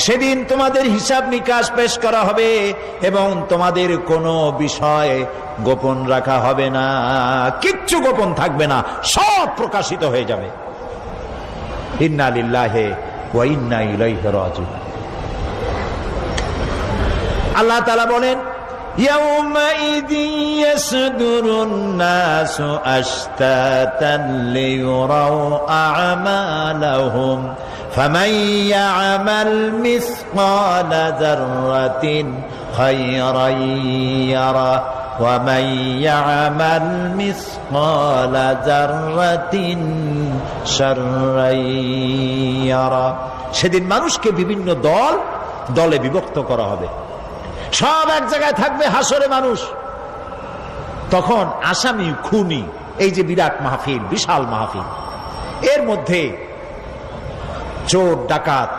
সেদিন তোমাদের হিসাব নিকাশ পেশ করা হবে এবং তোমাদের কোনো বিষয় গোপন রাখা হবে না, কিচ্ছু গোপন থাকবে না, সব প্রকাশিত হয়ে যাবে। ইন্না লিল্লাহি ওয়া ইন্না ইলাইহি রাজিউন। আল্লাহ তাআলা বলেন, ইয়াউমাইযি ইয়াসদুরুন নাসু আশতাতান লিয়ুরাউ আ'মালাহুম ফামান ইয়া'মাল মিসকালা যাররাতিন খায়রান ইয়ারা ওয়া মান ইয়া'মাল মিসকালা যাররাতিন শাররান ইয়ারা। সেদিন মানুষকে বিভিন্ন দলে বিভক্ত করা হবে, সব এক জায়গায় থাকবে হাসরে মানুষ। তখন আসামি খুনি, এই যে বিরাট মাহফিল, বিশাল মাহফিল, এর মধ্যে চোর ডাকাত